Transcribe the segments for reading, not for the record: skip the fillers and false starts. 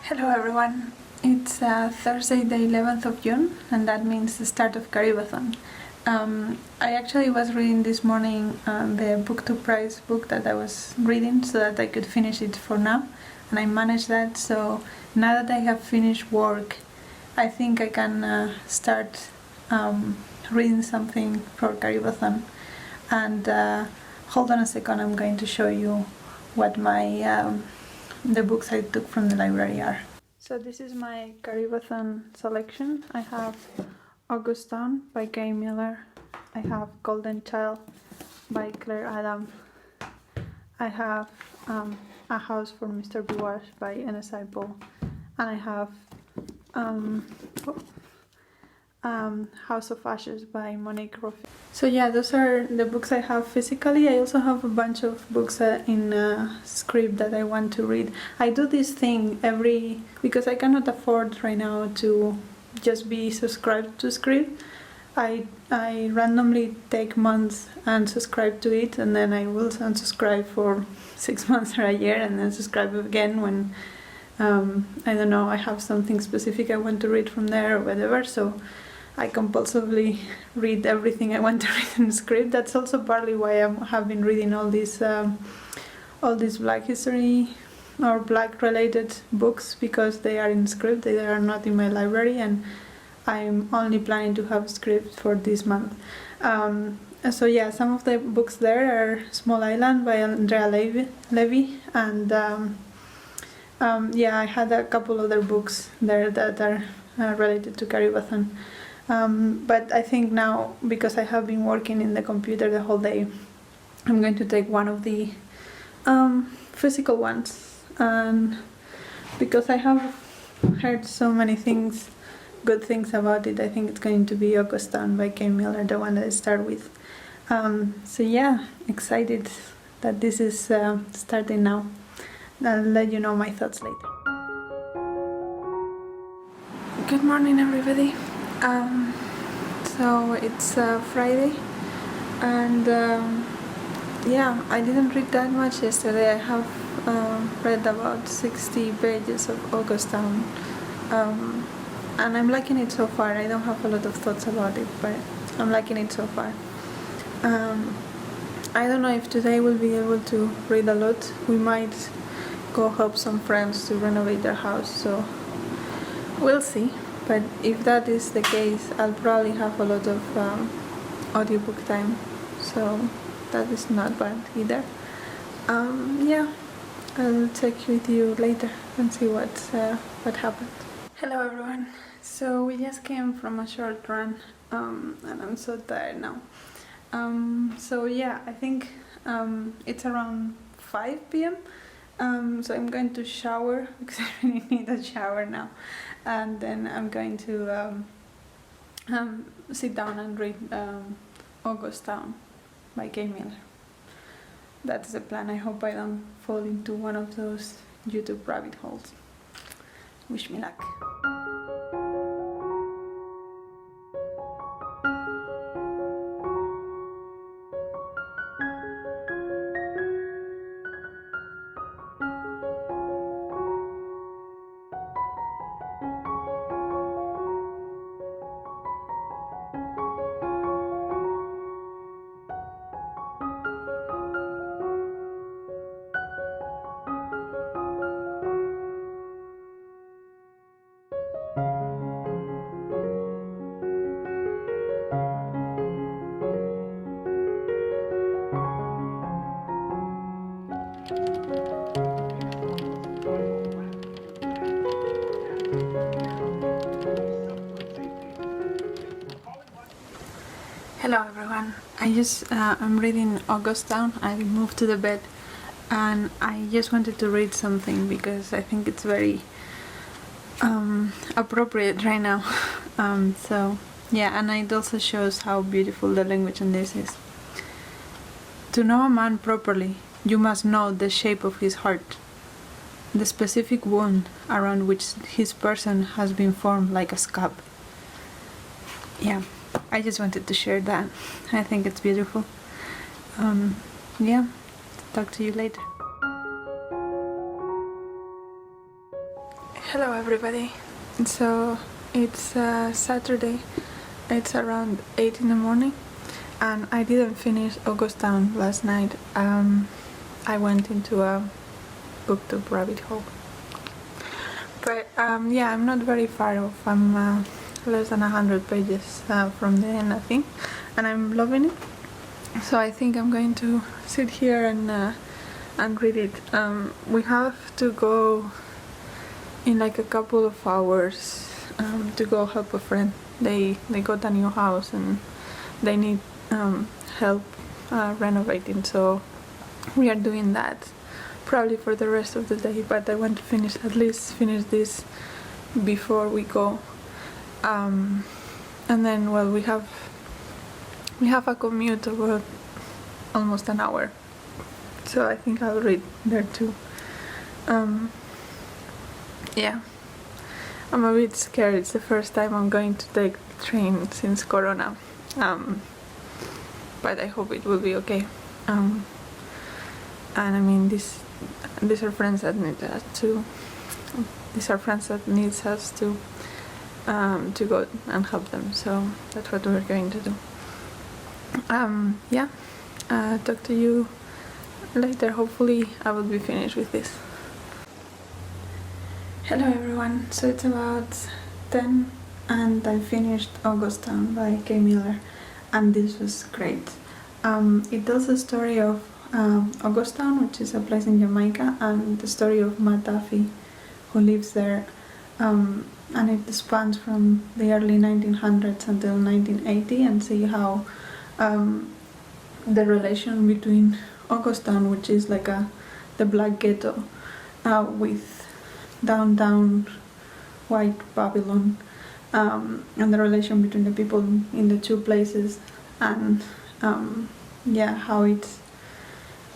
Hello everyone, it's Thursday the 11th of June and that means the start of Caribathon. I actually was reading this morning the book to price book that I was reading so that I could finish it for now, and I managed that. So now that I have finished work, I think I can start reading something for Caribathon. And hold on a second, I'm going to show you what my the books I took from the library are. So this is my Caribathon selection. I have Augustown by Kei Miller. I have Golden Child by Claire Adam. I have A House for Mr. Bouage by N.S.I. Paul. And I have House of Ashes by Monique Roffey. So yeah, those are the books I have physically. I also have a bunch of books in script that I want to read. I do this thing because I cannot afford right now to just be subscribed to script. I randomly take months and subscribe to it, and then I will unsubscribe for 6 months or a year and then subscribe again when I don't know, I have something specific I want to read from there or whatever. So I compulsively read everything I want to read in script. That's also partly why I have been reading all these Black history or Black related books, because they are in script. They are not in my library, and I'm only planning to have script for this month. So yeah, some of the books there are Small Island by Andrea Levy, and yeah, I had a couple other books there that are related to Caribathon. But I think now, because I have been working in the computer the whole day, I'm going to take one of the physical ones. And because I have heard so many good things about it, I think it's going to be Augustown by Kei Miller, the one that I start with. So yeah, excited that this is starting now. I'll let you know my thoughts later. Good morning, everybody. So it's Friday, and yeah, I didn't read that much yesterday. I have read about 60 pages of Augustown, and I'm liking it so far. I don't have a lot of thoughts about it, but I'm liking it so far. I don't know if today we'll be able to read a lot. We might go help some friends to renovate their house, so we'll see. But if that is the case, I'll probably have a lot of audiobook time, so that is not bad either. Yeah, I'll check with you later and see what happened. Hello everyone. So we just came from a short run, and I'm so tired now. So yeah, I think it's around 5 p.m. So I'm going to shower because I really need a shower now, and then I'm going to sit down and read Augustown by Kei Miller. That's the plan. I hope I don't fall into one of those YouTube rabbit holes. Wish me luck. Hello everyone. I'm reading Augustown. I moved to the bed and I just wanted to read something because I think it's very appropriate right now. So yeah, and it also shows how beautiful the language in this is. To know a man properly, you must know the shape of his heart, the specific wound around which his person has been formed like a scab. Yeah, I just wanted to share that. I think it's beautiful. Yeah, talk to you later. Hello everybody. So it's Saturday, it's around 8 in the morning and I didn't finish Augustown last night. I went into a booktube rabbit hole. But yeah, I'm not very far off. I'm less than 100 pages from the end, I think, and I'm loving it. So I think I'm going to sit here and read it. We have to go in like a couple of hours to go help a friend. They got a new house and they need help renovating, so we are doing that probably for the rest of the day, but I want to at least finish this before we go. And then, well, we have a commute of almost an hour, so I think I'll read there too. Yeah, I'm a bit scared. It's the first time I'm going to take the train since Corona, but I hope it will be okay. And I mean, these are friends that need us to. These are friends that needs us to go and help them. So that's what we're going to do. Yeah. Talk to you later. Hopefully, I will be finished with this. Hello everyone, so it's about 10 and I finished Augustown by Kei Miller and this was great. It tells the story of Augustown, which is a place in Jamaica, and the story of Matafi, who lives there, and it spans from the early 1900s until 1980, and see how the relation between Augustown, which is like the black ghetto, with downtown white Babylon, and the relation between the people in the two places, and yeah, how it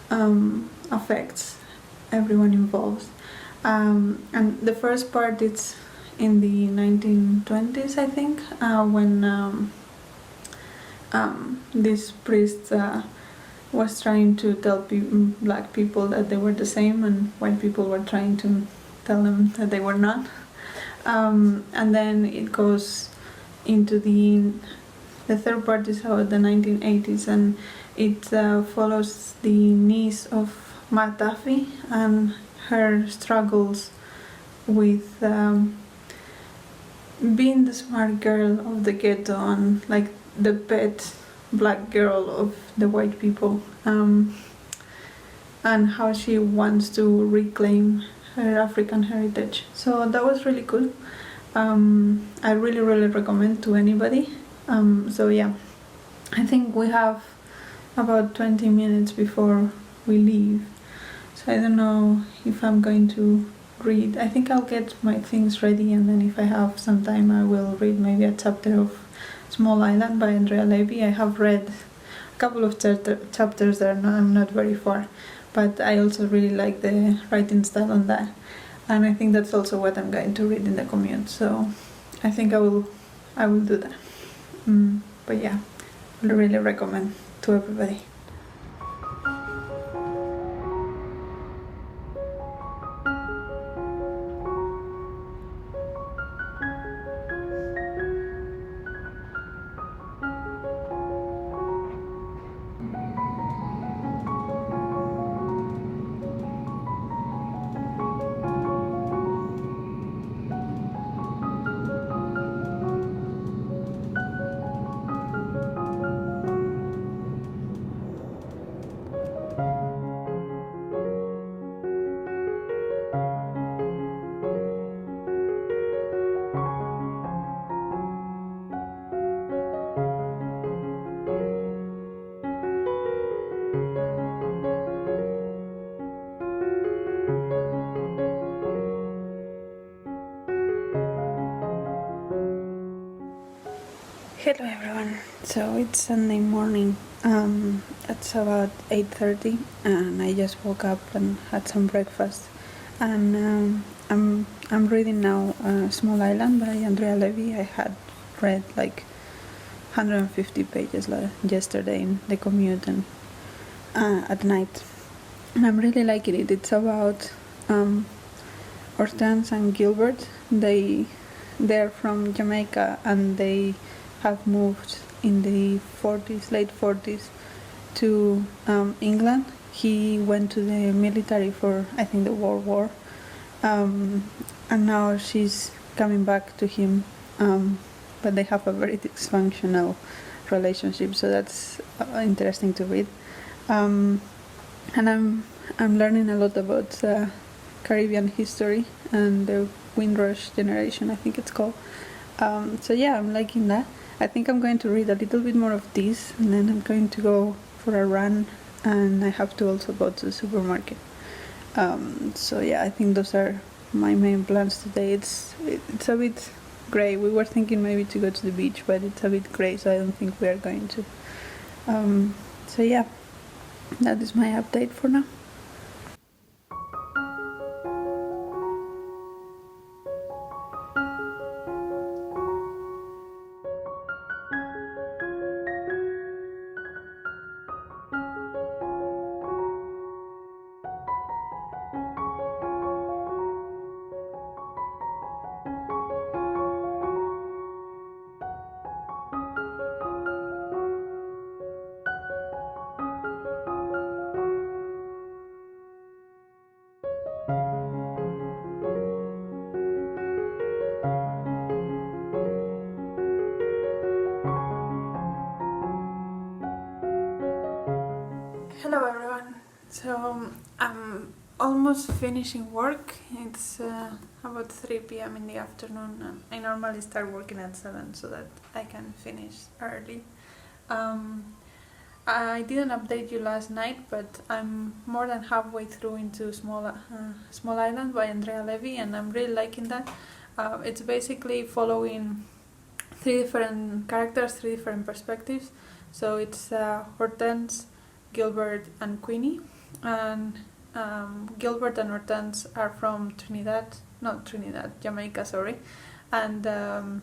affects everyone involved. And the first part, it's in the 1920s, I think, when this priest was trying to tell black people that they were the same, and white people were trying to tell them that they were not. And then it goes into the third part is about the 1980s, and it follows the niece of Matafi and her struggles with being the smart girl of the ghetto and like the pet black girl of the white people, and how she wants to reclaim her African heritage. So that was really cool. I really recommend to anybody. So yeah, I think we have about 20 minutes before we leave, so I don't know if I'm going to read. I think I'll get my things ready, and then if I have some time I will read maybe a chapter of Small Island by Andrea Levy. I have read a couple of chapters there, I'm not very far, but I also really like the writing style on that, and I think that's also what I'm going to read in the commute, so I think I will do that. But yeah, I really recommend to everybody. Hello everyone, so it's Sunday morning, it's about 8:30 and I just woke up and had some breakfast, and I'm reading now Small Island by Andrea Levy. I had read like 150 pages yesterday in the commute and at night, and I'm really liking it. It's about Hortense and Gilbert. They're from Jamaica, and they have moved in the 40s, late 40s, to England. He went to the military for, I think, the World War, and now she's coming back to him, but they have a very dysfunctional relationship, so that's interesting to read. And I'm learning a lot about Caribbean history and the Windrush generation, I think it's called. So yeah, I'm liking that. I think I'm going to read a little bit more of this, and then I'm going to go for a run, and I have to also go to the supermarket. So yeah, I think those are my main plans today. It's a bit grey. We were thinking maybe to go to the beach, but it's a bit grey, so I don't think we are going to. So yeah, that is my update for now. Hello everyone. So I'm almost finishing work. It's about 3 p.m. in the afternoon, and I normally start working at 7 so that I can finish early. I didn't update you last night, but I'm more than halfway through into Small Island by Andrea Levy, and I'm really liking that. It's basically following 3 different characters, 3 different perspectives. So it's Hortense, Gilbert and Queenie, and Gilbert and Hortense are from Jamaica, sorry, and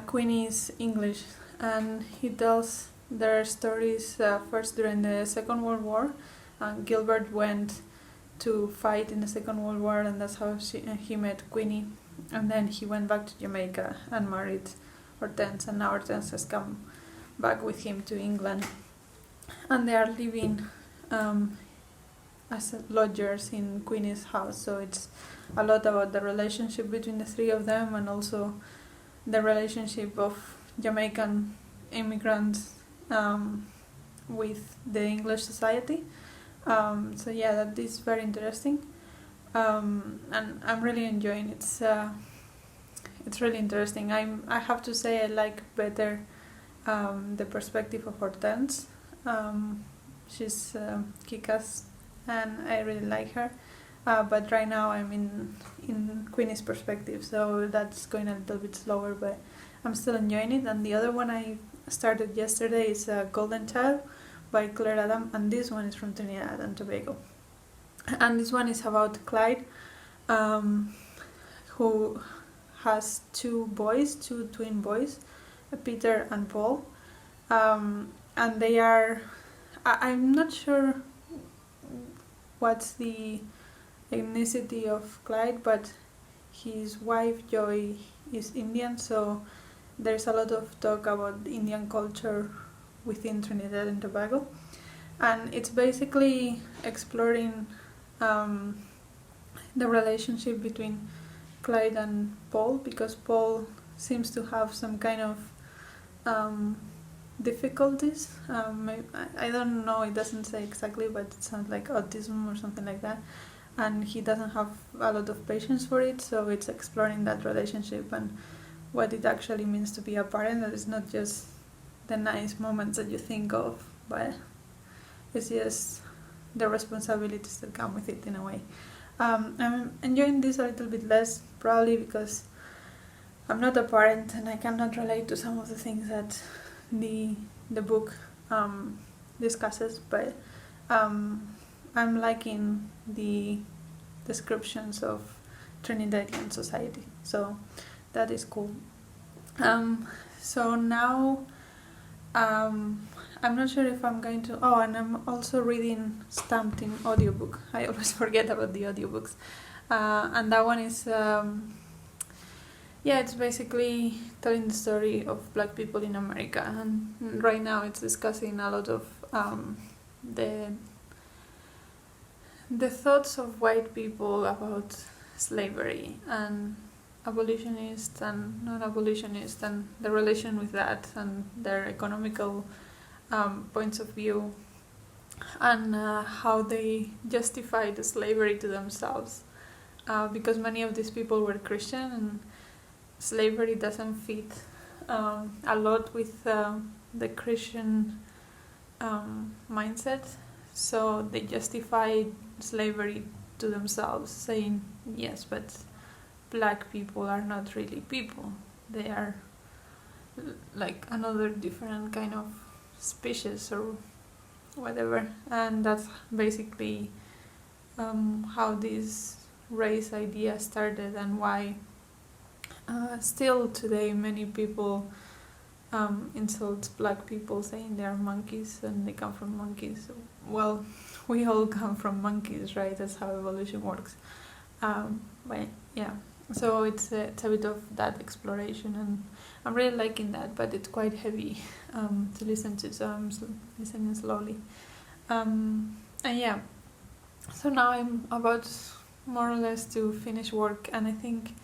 Queenie is English, and he tells their stories first during the Second World War. Gilbert went to fight in the Second World War, and that's how he met Queenie, and then he went back to Jamaica and married Hortense, and now Hortense has come back with him to England. And they are living as lodgers in Queenie's house, so it's a lot about the relationship between the 3 of them, and also the relationship of Jamaican immigrants with the English society. So yeah, that is very interesting, and I'm really enjoying it. It's really interesting. I have to say I like better the perspective of Hortense. She's kick-ass, and I really like her, but right now I'm in Queenie's perspective, so that's going a little bit slower, but I'm still enjoying it. And the other one I started yesterday is Golden Child by Claire Adam, and this one is from Trinidad and Tobago, and this one is about Clyde, who has 2 twin boys, Peter and Paul, and they are, I'm not sure what's the ethnicity of Clyde, but his wife Joy is Indian, so there's a lot of talk about Indian culture within Trinidad and Tobago, and it's basically exploring the relationship between Clyde and Paul, because Paul seems to have some kind of difficulties. I don't know, it doesn't say exactly, but it sounds like autism or something like that, and he doesn't have a lot of patience for it, so it's exploring that relationship and what it actually means to be a parent, that is not just the nice moments that you think of, but it's just the responsibilities that come with it in a way. I'm enjoying this a little bit less, probably because I'm not a parent and I cannot relate to some of the things that the book discusses, but I'm liking the descriptions of Trinidadian society, so that is cool. So now I'm not sure if I'm going to, and I'm also reading Stamped in audiobook. I always forget about the audiobooks. and that one is it's basically telling the story of black people in America, and right now it's discussing a lot of the thoughts of white people about slavery and abolitionists and non-abolitionists and the relation with that and their economical points of view, and how they justify the slavery to themselves, because many of these people were Christian, and slavery doesn't fit a lot with the Christian mindset, so they justify slavery to themselves, saying, yes, but black people are not really people, they are like another different kind of species or whatever. And that's basically how this race idea started, and why still today many people insult black people, saying they are monkeys and they come from monkeys. Well, we all come from monkeys, right? That's how evolution works. But yeah, so it's a bit of that exploration, and I'm really liking that, but it's quite heavy to listen to, so I'm listening slowly. And yeah, so now I'm about more or less to finish work, and I think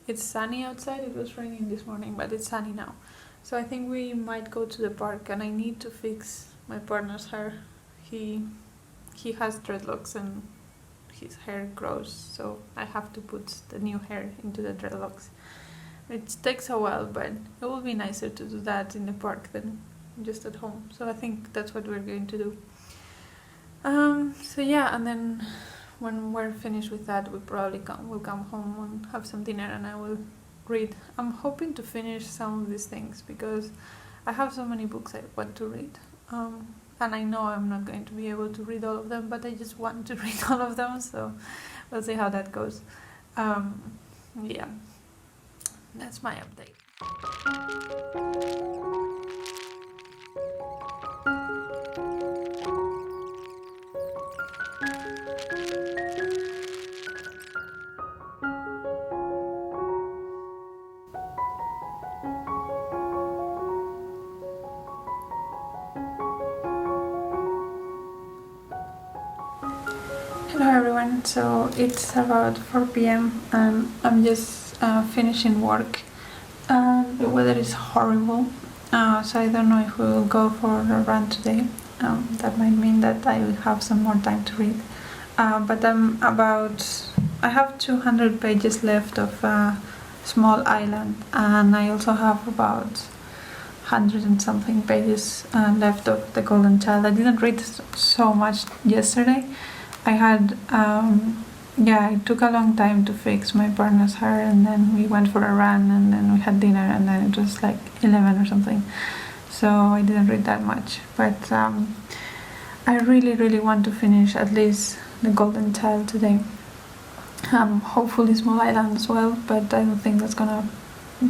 it's sunny outside. It was raining this morning, but it's sunny now. So I think we might go to the park, and I need to fix my partner's hair. He has dreadlocks and his hair grows, so I have to put the new hair into the dreadlocks. It takes a while, but it will be nicer to do that in the park than just at home. So I think that's what we're going to do. So yeah, and then when we're finished with that, we'll come home and have some dinner, and I will read. I'm hoping to finish some of these things because I have so many books I want to read. And I know I'm not going to be able to read all of them, but I just want to read all of them, so we'll see how that goes. Yeah, that's my update. Hello everyone, so it's about 4 p.m. and I'm just finishing work. The weather is horrible, so I don't know if we will go for a run today. That might mean that I will have some more time to read. But I have 200 pages left of Small Island, and I also have about 100 and something pages left of The Golden Child. I didn't read so much yesterday. I had, it took a long time to fix my partner's hair, and then we went for a run, and then we had dinner, and then it was like 11 or something. So I didn't read that much, but I really, really want to finish at least The Golden Child today. Hopefully Small Island as well, but I don't think that's gonna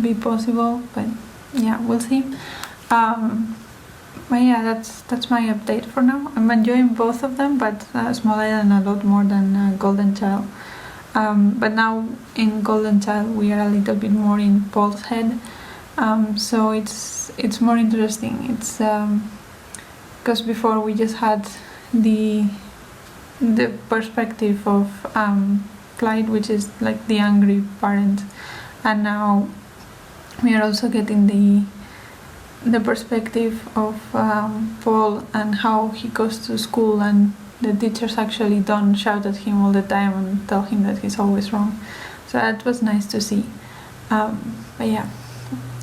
be possible, but yeah, we'll see. But yeah, that's my update for now. I'm enjoying both of them, but Small Island a lot more than Golden Child. But now in Golden Child we are a little bit more in Paul's head, so it's more interesting. It's because before we just had the perspective of Clyde, which is like the angry parent, and now we are also getting the perspective of Paul and how he goes to school, and the teachers actually don't shout at him all the time and tell him that he's always wrong. So that was nice to see. But yeah,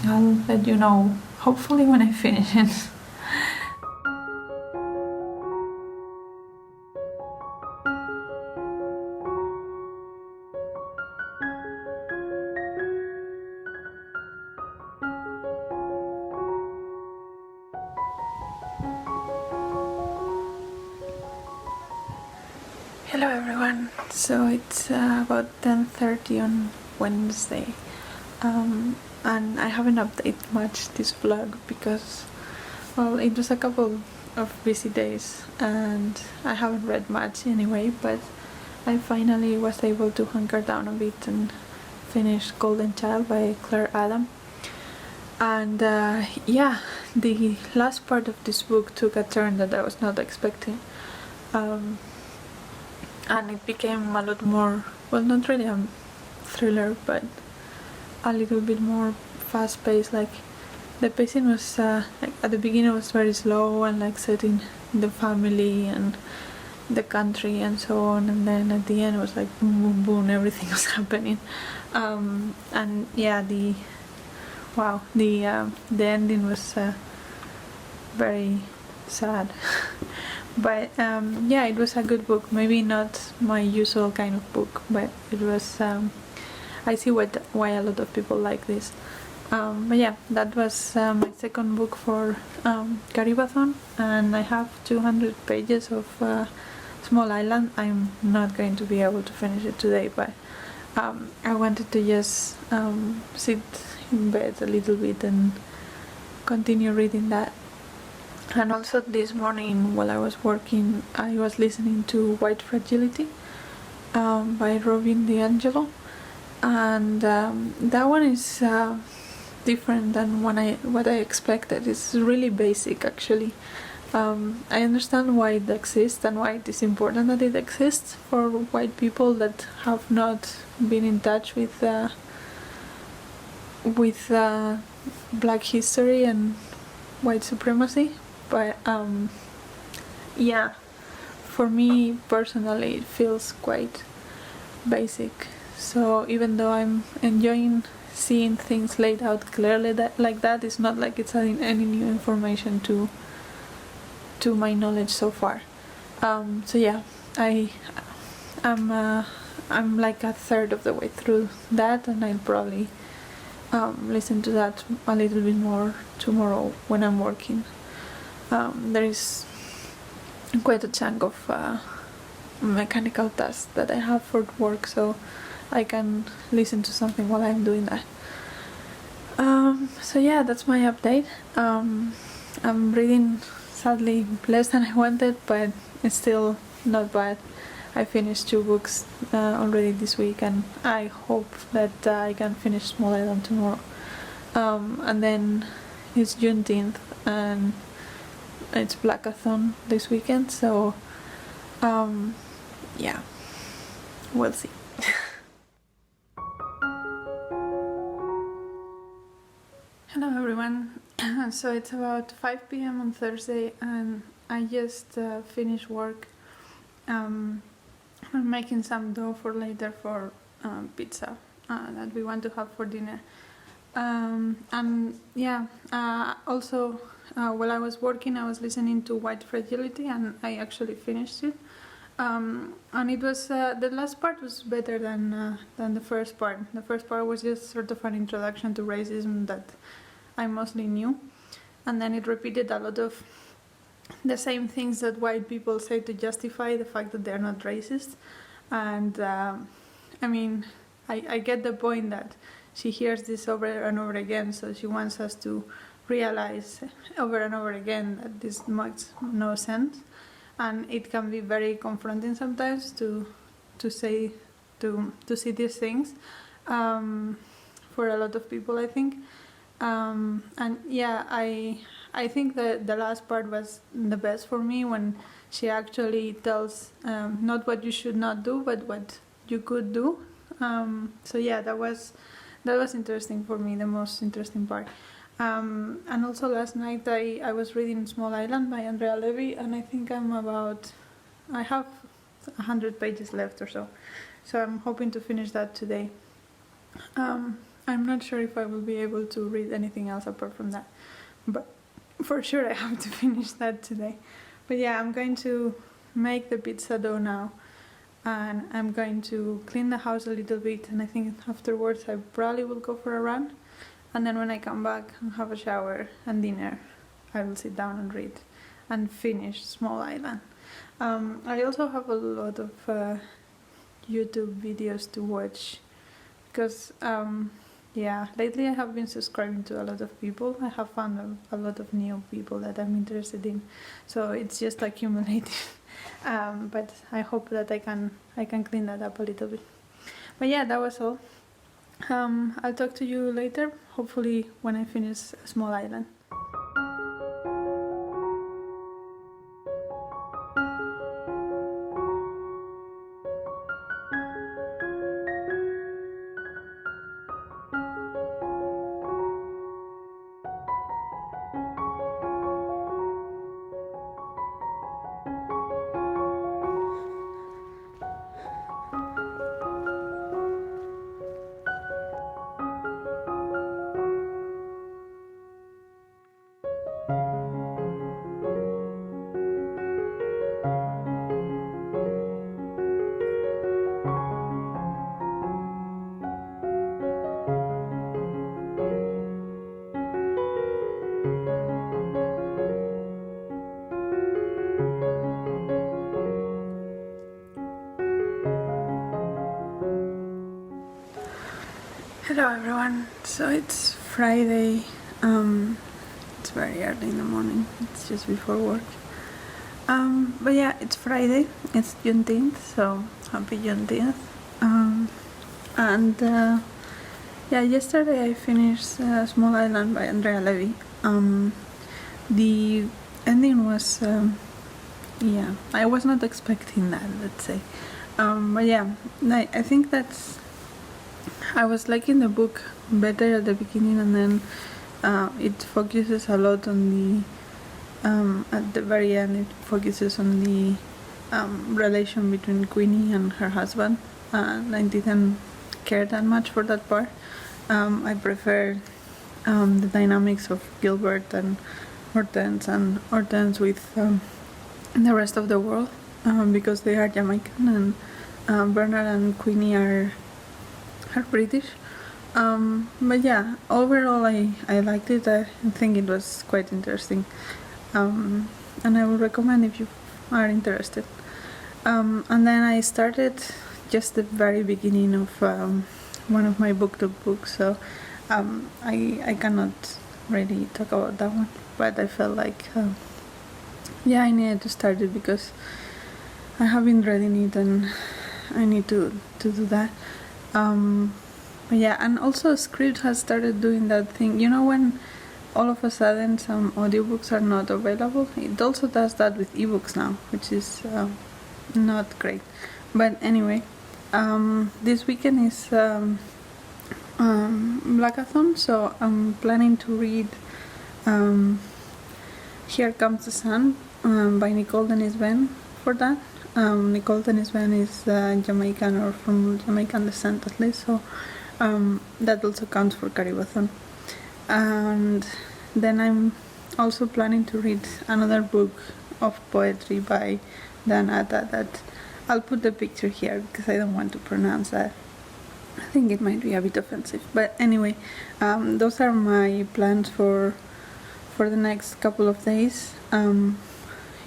I'll let you know hopefully when I finish it. Hello everyone, so it's about 10:30 on Wednesday, and I haven't updated much this vlog because, well, it was a couple of busy days and I haven't read much anyway, but I finally was able to hunker down a bit and finish Golden Child by Claire Adam. And yeah, the last part of this book took a turn that I was not expecting. And it became a lot more, well, not really a thriller, but a little bit more fast-paced. Like, the pacing was like at the beginning was very slow and like setting the family and the country and so on, and then at the end it was like boom boom boom, everything was happening. And yeah, the ending was very sad. But yeah, it was a good book. Maybe not my usual kind of book, but it was I see why a lot of people like this. But yeah, that was my second book for Caribathon, and I have 200 pages of Small Island. I'm not going to be able to finish it today, but I wanted to just sit in bed a little bit and continue reading that. And also this morning while I was working, I was listening to White Fragility by Robin di Angelo, and that one is different than what I expected. It's really basic, actually. I understand why it exists and why it is important that it exists for white people that have not been in touch with black history and white supremacy. But yeah, for me personally it feels quite basic. So even though I'm enjoying seeing things laid out clearly like that, it's not like it's adding any new information to my knowledge so far. So yeah, I'm like a third of the way through that, and I'll probably listen to that a little bit more tomorrow when I'm working. There is quite a chunk of mechanical tasks that I have for work, so I can listen to something while I'm doing that. So yeah, that's my update. I'm reading, sadly, less than I wanted, but it's still not bad. I finished 2 books already this week, and I hope that I can finish Small Island tomorrow. And then it's Juneteenth, and it's Blackathon this weekend, so yeah, we'll see. Hello everyone. So it's about 5 p.m. on Thursday, and I just finished work. I'm making some dough for later for pizza that we want to have for dinner. And yeah, also while I was working, I was listening to White Fragility, and I actually finished it. And it was the last part was better than the first part. The first part was just sort of an introduction to racism that I mostly knew, and then it repeated a lot of the same things that white people say to justify the fact that they're not racist. And I mean, I get the point that she hears this over and over again, so she wants us to realize over and over again that this makes no sense, and it can be very confronting sometimes to see these things for a lot of people, I think. And yeah, I think that the last part was the best for me, when she actually tells not what you should not do, but what you could do. So yeah, that was interesting for me, the most interesting part. And also last night I was reading Small Island by Andrea Levy, and I think I have 100 pages left or so. So I'm hoping to finish that today. I'm not sure if I will be able to read anything else apart from that, but for sure I have to finish that today. But yeah, I'm going to make the pizza dough now, and I'm going to clean the house a little bit, and I think afterwards I probably will go for a run, and then when I come back and have a shower and dinner, I will sit down and read and finish Small Island. I also have a lot of YouTube videos to watch, because yeah, lately I have been subscribing to a lot of people. I have found a lot of new people that I'm interested in, so it's just accumulating. but I hope that I can clean that up a little bit. But yeah, that was all. I'll talk to you later, hopefully when I finish Small Island. Hello everyone, so it's Friday, it's very early in the morning, it's just before work, but yeah, it's Friday, it's Juneteenth, so happy Juneteenth, and yeah, yesterday I finished Small Island by Andrea Levy. The ending was, yeah, I was not expecting that, let's say, but yeah, I think that's, I was liking the book better at the beginning, and then it focuses a lot on the at the very end it focuses on the relation between Queenie and her husband, and I didn't care that much for that part. I prefer the dynamics of Gilbert and Hortense with the rest of the world, because they are Jamaican, and Bernard and Queenie are British, but yeah, overall I liked it. I think it was quite interesting, and I would recommend if you are interested. And then I started just the very beginning of one of my BookTube books, so I cannot really talk about that one, but I felt like yeah, I needed to start it because I have been reading it and I need to do that. Yeah, and also Script has started doing that thing, you know, when all of a sudden some audiobooks are not available. It also does that with ebooks now, which is not great. But anyway, this weekend is Blackathon, so I'm planning to read Here Comes the Sun by Nicole Denis-Benn for that. Nicole Denis-Benn is Jamaican, or from Jamaican descent at least, so that also counts for Caribathon. And then I'm also planning to read another book of poetry by Dean Atta that I'll put the picture here because I don't want to pronounce that. I think it might be a bit offensive, but anyway, those are my plans for the next couple of days.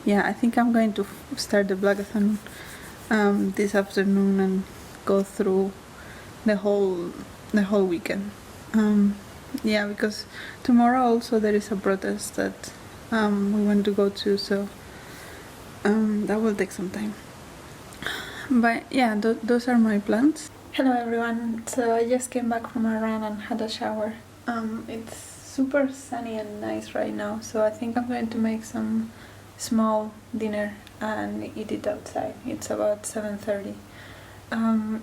Yeah, I think I'm going to start the Blackathon this afternoon and go through the whole weekend. Yeah, because tomorrow also there is a protest that we want to go to, so that will take some time. But yeah, those are my plans. Hello everyone, so I just came back from a run and had a shower. It's super sunny and nice right now, so I think I'm going to make some small dinner and eat it outside. It's about 7:30.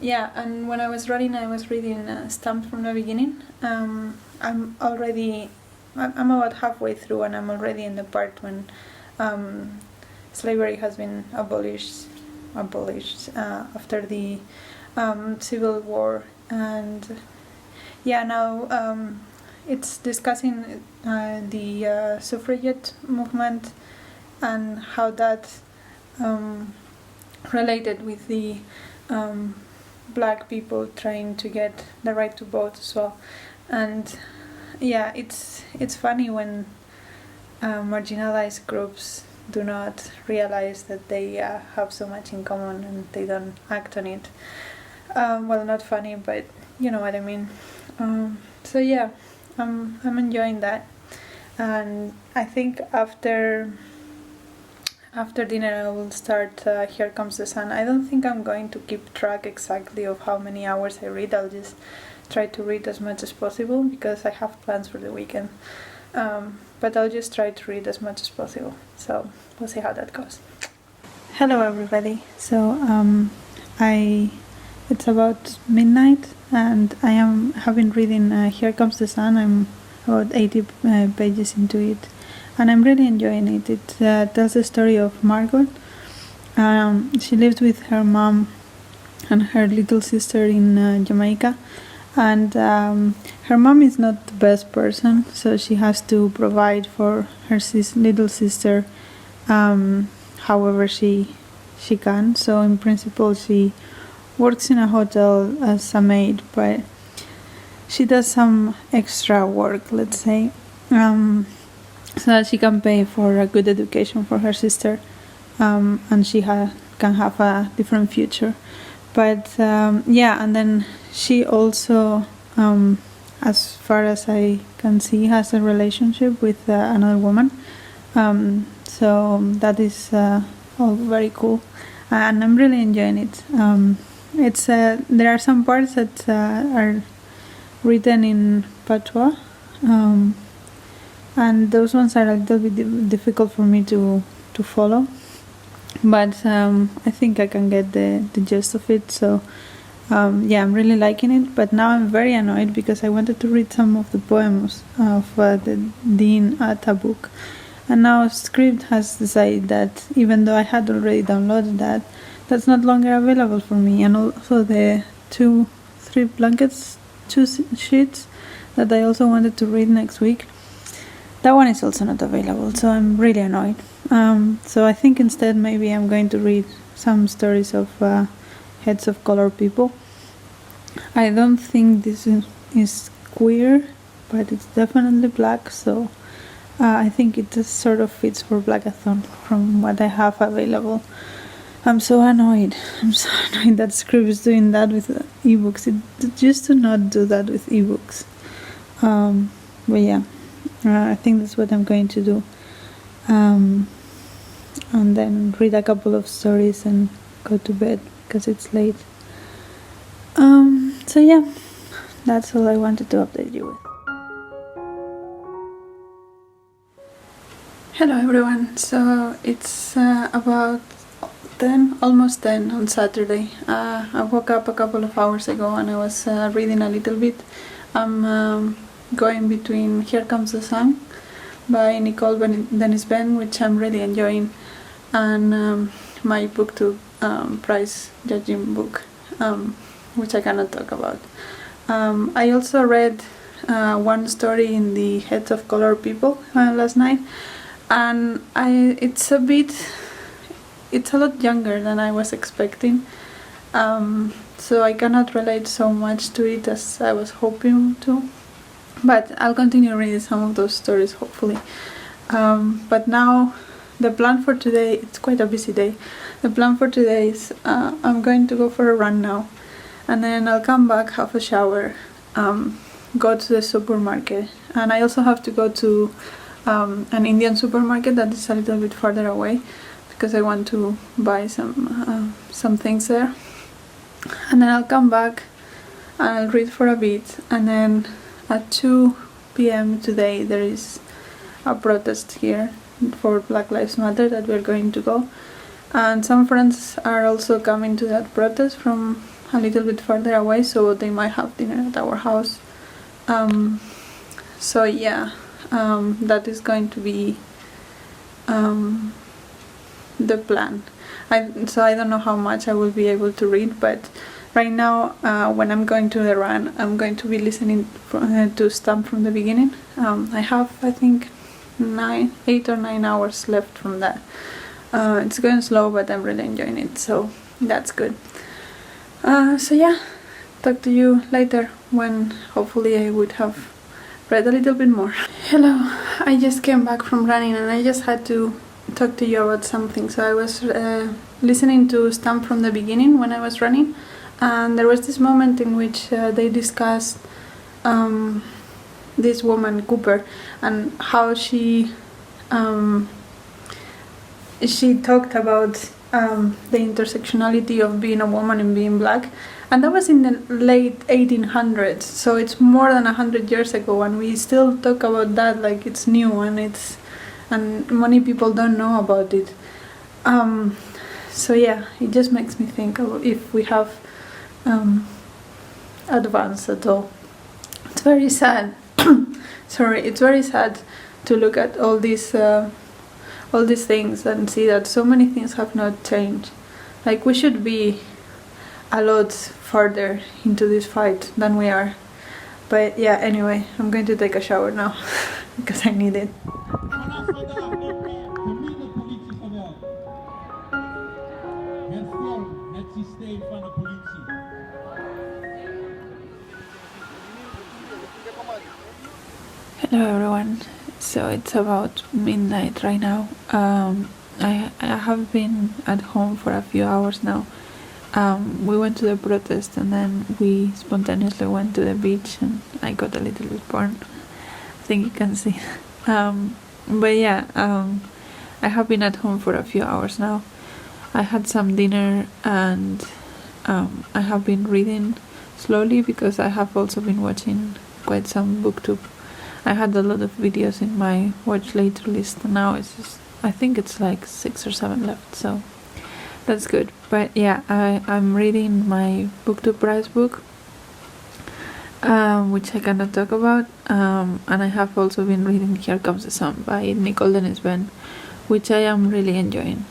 Yeah, and when I was reading Stamped from the Beginning. I'm about halfway through, and I'm already in the part when slavery has been abolished after the Civil War, and yeah, now it's discussing the suffragette movement and how that related with the black people trying to get the right to vote as well. And yeah, it's funny when marginalized groups do not realize that they have so much in common and they don't act on it. Well, not funny, but you know what I mean. So yeah, I'm enjoying that, and I think after After dinner I will start Here Comes the Sun. I don't think I'm going to keep track exactly of how many hours I read. I'll just try to read as much as possible because I have plans for the weekend. But I'll just try to read as much as possible. So we'll see how that goes. Hello everybody. So it's about midnight and I have been reading Here Comes the Sun. I'm about 80 pages into it and I'm really enjoying it. It tells the story of Margot. She lives with her mom and her little sister in Jamaica, and her mom is not the best person, so she has to provide for her little sister however she can. So in principle she works in a hotel as a maid, but she does some extra work, let's say, so that she can pay for a good education for her sister, and she can have a different future. But and then she also, as far as I can see, has a relationship with another woman. So that is all very cool, and I'm really enjoying it. It's there are some parts that are written in patois, and those ones are a little bit difficult for me to follow, but I think I can get the gist of it. So I'm really liking it, but now I'm very annoyed because I wanted to read some of the poems of the Dean Atta book, and now Scribd has decided that even though I had already downloaded that's not longer available for me, and also the 2 sheets that I also wanted to read next week, that one is also not available, so I'm really annoyed. So I think instead maybe I'm going to read some stories of Heads of Color People. I don't think this is queer, but it's definitely black, so I think it just sort of fits for Blackathon from what I have available. I'm so annoyed that Scribd is doing that with ebooks. It used to not do that with ebooks. But yeah, I think that's what I'm going to do. And then read a couple of stories and go to bed because it's late. So yeah, that's all I wanted to update you with. Hello everyone. So it's about 10, almost 10 on Saturday. I woke up a couple of hours ago and I was reading a little bit. I'm going between Here Comes the Sun by Nicole Denis-Benn, which I'm really enjoying, and my book to prize judging book, which I cannot talk about. I also read one story in the Heads of Color People last night, and it's a lot younger than I was expecting, so I cannot relate so much to it as I was hoping to, but I'll continue reading some of those stories hopefully. But now the plan for today, it's quite a busy day. The plan for today is I'm going to go for a run now, and then I'll come back, have a shower, go to the supermarket, and I also have to go to an Indian supermarket that is a little bit farther away because I want to buy some things there. And then I'll come back and I'll read for a bit, and then at 2 p.m. today there is a protest here for Black Lives Matter that we're going to go, and some friends are also coming to that protest from a little bit further away, so they might have dinner at our house. So yeah, that is going to be the plan. So I don't know how much I will be able to read, but right now when I'm going to the run, I'm going to be listening to Stamp from the Beginning. I have, I think, 8 or 9 hours left from that. It's going slow, but I'm really enjoying it, so that's good. So yeah, talk to you later when hopefully I would have read a little bit more. Hello, I just came back from running and I just had to talk to you about something. So I was listening to Stamp from the Beginning when I was running, and there was this moment in which they discussed this woman Cooper and how she she talked about the intersectionality of being a woman and being black, and that was in the late 1800s, so it's more than 100 years ago, and we still talk about that like it's new, and many people don't know about it. So yeah, it just makes me think of if we have advanced at all. It's very sad. Sorry, it's very sad to look at all these things and see that so many things have not changed. Like, we should be a lot further into this fight than we are. But yeah, anyway, I'm going to take a shower now because I need it. Hello everyone. So it's about midnight right now. I have been at home for a few hours now. We went to the protest and then we spontaneously went to the beach and I got a little bit burned. I think you can see. But yeah, I have been at home for a few hours now. I had some dinner and I have been reading slowly because I have also been watching quite some booktube. I had a lot of videos in my watch later list and now it's just, I think it's like 6 or 7 left, so that's good. But yeah, I'm reading my booktube prize book, which I cannot talk about, and I have also been reading Here Comes the Sun by Nicole Denis-Benn, which I am really enjoying.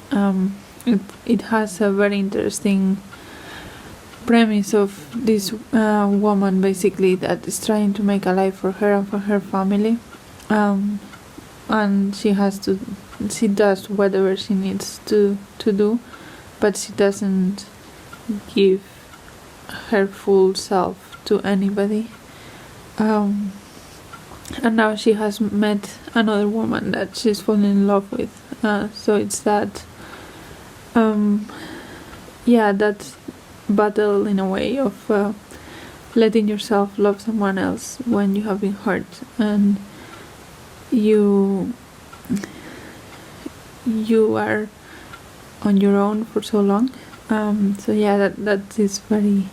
It has a very interesting premise of this woman basically that is trying to make a life for her and for her family, and she does whatever she needs to do, but she doesn't give her full self to anybody, and now she has met another woman that she's fallen in love with, so it's that that battle in a way of letting yourself love someone else when you have been hurt and you are on your own for so long. So yeah, that is very,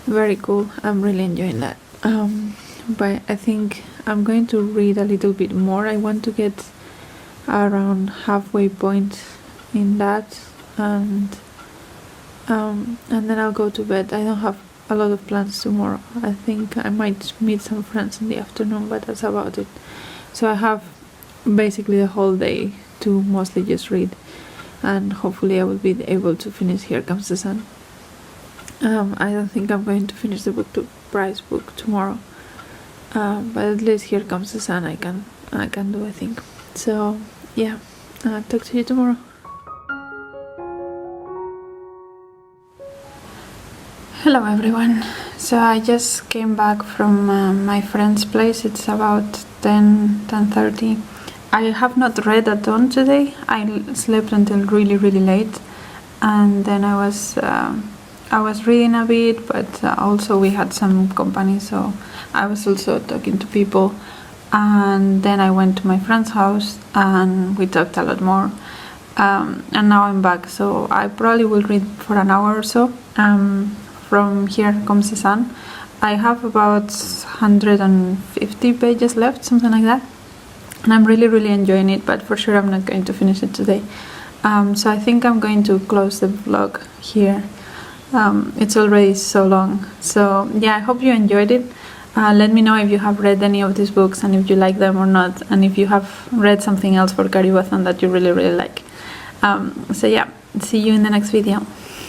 very cool. I'm really enjoying that. But I think I'm going to read a little bit more. I want to get around halfway point in that, and then I'll go to bed. I don't have a lot of plans tomorrow. I think I might meet some friends in the afternoon, but that's about it. So I have basically the whole day to mostly just read, and hopefully I will be able to finish Here Comes the Sun. I don't think I'm going to finish the prize book tomorrow, but at least Here Comes the Sun I can do, I think. So yeah, talk to you tomorrow. Hello everyone. So I just came back from my friend's place. It's about 10:30. I have not read at all today. I slept until really late, and then I was reading a bit, but also we had some company, so I was also talking to people, and then I went to my friend's house and we talked a lot more, and now I'm back, so I probably will read for an hour or so. From Here Comes the Sun. I have about 150 pages left, something like that, and I'm really enjoying it, but for sure I'm not going to finish it today. So I think I'm going to close the vlog here. It's already so long. So yeah, I hope you enjoyed it. Let me know if you have read any of these books and if you like them or not, and if you have read something else for Caribathon that you really like. So yeah, see you in the next video.